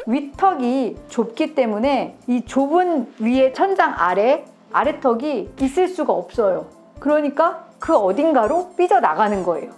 윗턱이 좁기 때문에 이 좁은 위에 천장 아래턱이 있을 수가 없어요. 그러니까 그 어딘가로 삐져나가는 거예요.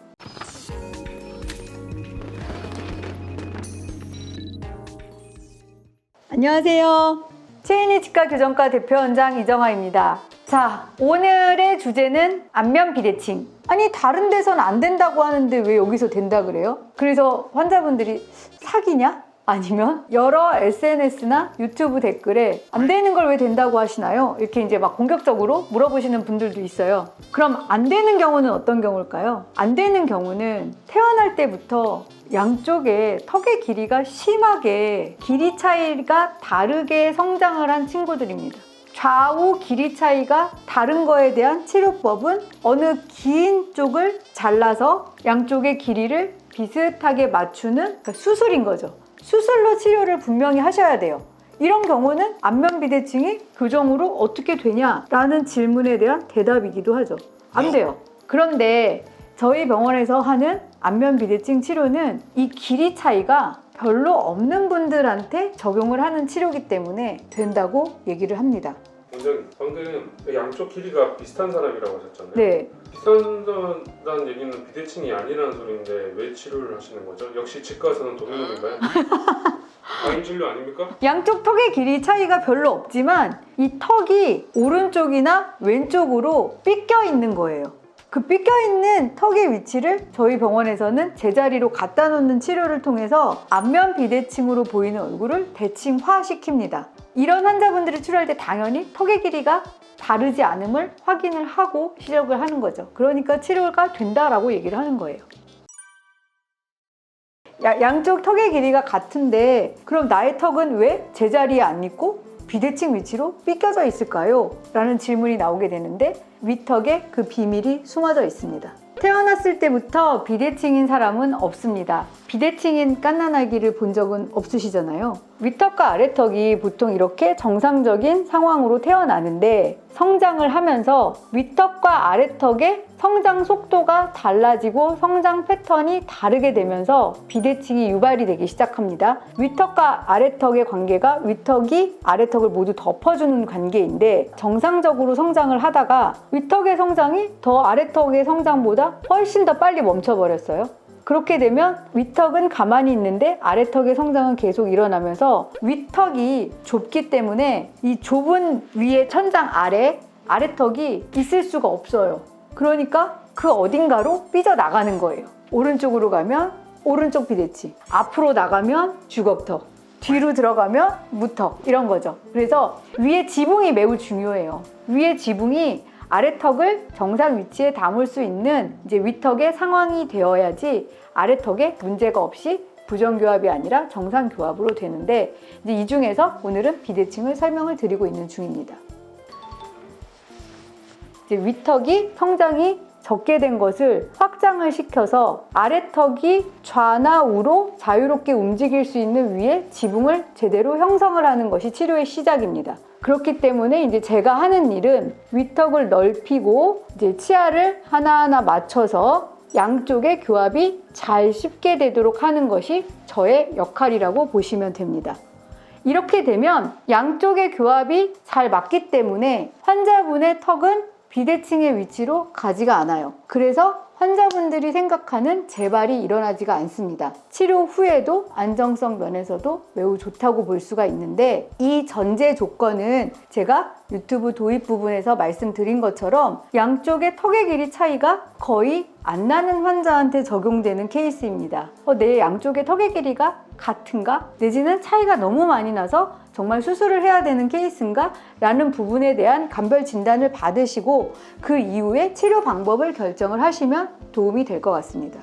안녕하세요. 최인희 치과교정과 대표원장 이정아입니다. 자, 오늘의 주제는 안면 비대칭. 아니, 다른 데선 안 된다고 하는데 왜 여기서 된다 그래요? 그래서 환자분들이 사기냐? 아니면 여러 SNS나 유튜브 댓글에 안 되는 걸 왜 된다고 하시나요? 이렇게 이제 막 공격적으로 물어보시는 분들도 있어요. 그럼 안 되는 경우는 어떤 경우일까요? 안 되는 경우는 태어날 때부터 양쪽에 턱의 길이가 심하게 길이 차이가 다르게 성장을 한 친구들입니다. 좌우 길이 차이가 다른 거에 대한 치료법은 어느 긴 쪽을 잘라서 양쪽의 길이를 비슷하게 맞추는 그러니까 수술인 거죠. 수술로 치료를 분명히 하셔야 돼요. 이런 경우는 안면 비대칭이 교정으로 어떻게 되냐라는 질문에 대한 대답이기도 하죠. 안 돼요. 그런데 저희 병원에서 하는 안면 비대칭 치료는 이 길이 차이가 별로 없는 분들한테 적용을 하는 치료이기 때문에 된다고 얘기를 합니다. 원장님, 방금 양쪽 길이가 비슷한 사람이라고 하셨잖아요. 네. 비슷하다는 얘기는 비대칭이 아니라는 소리인데 왜 치료를 하시는 거죠? 역시 치과에서는 도둑놈인가요? 과잉 진료 아닙니까? 양쪽 턱의 길이 차이가 별로 없지만 이 턱이 오른쪽이나 왼쪽으로 삐껴 있는 거예요. 그 삐껴 있는 턱의 위치를 저희 병원에서는 제자리로 갖다 놓는 치료를 통해서 안면 비대칭으로 보이는 얼굴을 대칭화시킵니다. 이런 환자분들을 치료할 때 당연히 턱의 길이가 다르지 않음을 확인을 하고 시작을 하는 거죠. 그러니까 치료가 된다라고 얘기를 하는 거예요. 양쪽 턱의 길이가 같은데 그럼 나의 턱은 왜 제자리에 안 있고 비대칭 위치로 삐껴져 있을까요? 라는 질문이 나오게 되는데 윗턱에 그 비밀이 숨어져 있습니다. 태어났을 때부터 비대칭인 사람은 없습니다. 비대칭인 갓난아기를 본 적은 없으시잖아요. 윗턱과 아래턱이 보통 이렇게 정상적인 상황으로 태어나는데 성장을 하면서 윗턱과 아래턱의 성장 속도가 달라지고 성장 패턴이 다르게 되면서 비대칭이 유발이 되기 시작합니다. 윗턱과 아래턱의 관계가 윗턱이 아래턱을 모두 덮어주는 관계인데 정상적으로 성장을 하다가 윗턱의 성장이 더 아래턱의 성장보다 훨씬 더 빨리 멈춰버렸어요. 그렇게 되면 윗턱은 가만히 있는데 아래턱의 성장은 계속 일어나면서 윗턱이 좁기 때문에 이 좁은 위에 천장 아래턱이 있을 수가 없어요. 그러니까 그 어딘가로 삐져나가는 거예요. 오른쪽으로 가면 오른쪽 비대칭, 앞으로 나가면 주걱턱, 뒤로 들어가면 무턱 이런 거죠. 그래서 위의 지붕이 매우 중요해요. 위의 지붕이 아래턱을 정상 위치에 담을 수 있는 이제 윗턱의 상황이 되어야지 아래턱에 문제가 없이 부정교합이 아니라 정상교합으로 되는데 이제 이 중에서 오늘은 비대칭을 설명을 드리고 있는 중입니다. 이제 윗턱이 성장이 적게 된 것을 확장을 시켜서 아래턱이 좌나 우로 자유롭게 움직일 수 있는 위에 지붕을 제대로 형성을 하는 것이 치료의 시작입니다. 그렇기 때문에 이제 제가 하는 일은 윗턱을 넓히고 이제 치아를 하나하나 맞춰서 양쪽의 교합이 잘 쉽게 되도록 하는 것이 저의 역할이라고 보시면 됩니다. 이렇게 되면 양쪽의 교합이 잘 맞기 때문에 환자분의 턱은 비대칭의 위치로 가지가 않아요. 그래서 환자분들이 생각하는 재발이 일어나지가 않습니다. 치료 후에도 안정성 면에서도 매우 좋다고 볼 수가 있는데 이 전제 조건은 제가 유튜브 도입 부분에서 말씀드린 것처럼 양쪽의 턱의 길이 차이가 거의 안 나는 환자한테 적용되는 케이스입니다. 내 양쪽의 턱의 길이가 같은가? 내지는 차이가 너무 많이 나서 정말 수술을 해야 되는 케이스인가? 라는 부분에 대한 감별 진단을 받으시고 그 이후에 치료 방법을 결정을 하시면 도움이 될 것 같습니다.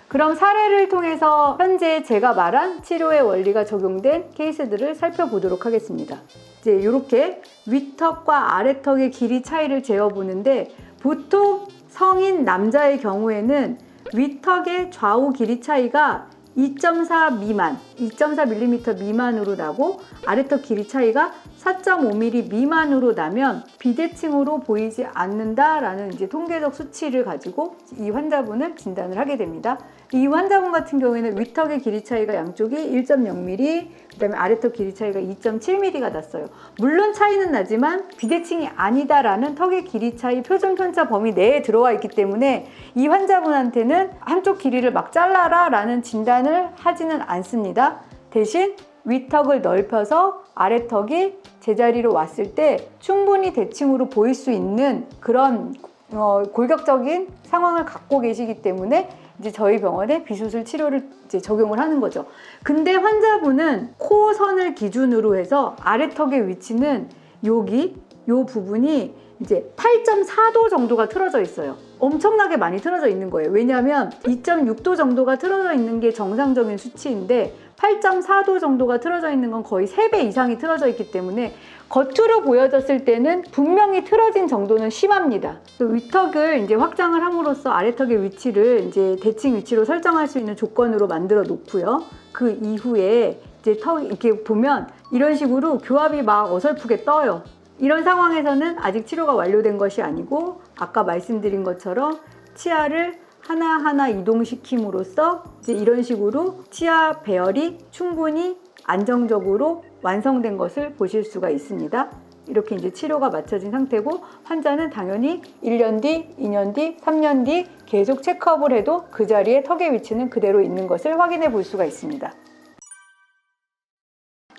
그럼 사례를 통해서 현재 제가 말한 치료의 원리가 적용된 케이스들을 살펴보도록 하겠습니다. 이제 이렇게 윗턱과 아래턱의 길이 차이를 재어보는데 보통 성인 남자의 경우에는 윗턱의 좌우 길이 차이가 2.4 미만, 2.4mm 미만으로 나고 아래턱 길이 차이가 4.5mm 미만으로 나면 비대칭으로 보이지 않는다라는 이제 통계적 수치를 가지고 이 환자분을 진단을 하게 됩니다. 이 환자분 같은 경우에는 위턱의 길이 차이가 양쪽이 1.0mm, 그다음에 아래턱 길이 차이가 2.7mm가 났어요. 물론 차이는 나지만 비대칭이 아니다라는 턱의 길이 차이 표준 편차 범위 내에 들어와 있기 때문에 이 환자분한테는 한쪽 길이를 막 잘라라 라는 진단을 하지는 않습니다. 대신 위턱을 넓혀서 아래턱이 제자리로 왔을 때 충분히 대칭으로 보일 수 있는 그런 골격적인 상황을 갖고 계시기 때문에 이제 저희 병원에 비수술 치료를 이제 적용을 하는 거죠. 근데 환자분은 코선을 기준으로 해서 아래턱의 위치는 여기 요 부분이 이제 8.4도 정도가 틀어져 있어요. 엄청나게 많이 틀어져 있는 거예요. 왜냐하면 2.6도 정도가 틀어져 있는 게 정상적인 수치인데 8.4도 정도가 틀어져 있는 건 거의 3배 이상이 틀어져 있기 때문에 겉으로 보여졌을 때는 분명히 틀어진 정도는 심합니다. 위턱을 이제 확장을 함으로써 아래턱의 위치를 이제 대칭 위치로 설정할 수 있는 조건으로 만들어 놓고요. 그 이후에 이제 턱 이렇게 보면 이런 식으로 교합이 막 어설프게 떠요. 이런 상황에서는 아직 치료가 완료된 것이 아니고 아까 말씀드린 것처럼 치아를 하나하나 이동시킴으로써 이제 이런 식으로 치아 배열이 충분히 안정적으로 완성된 것을 보실 수가 있습니다. 이렇게 이제 치료가 마쳐진 상태고 환자는 당연히 1년 뒤, 2년 뒤, 3년 뒤 계속 체크업을 해도 그 자리에 턱의 위치는 그대로 있는 것을 확인해 볼 수가 있습니다.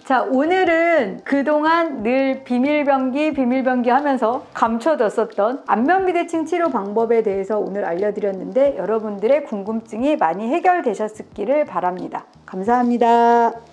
자, 오늘은 그동안 늘 비밀병기 하면서 감춰졌었던 안면비대칭 치료 방법에 대해서 오늘 알려드렸는데 여러분들의 궁금증이 많이 해결되셨기를 바랍니다. 감사합니다.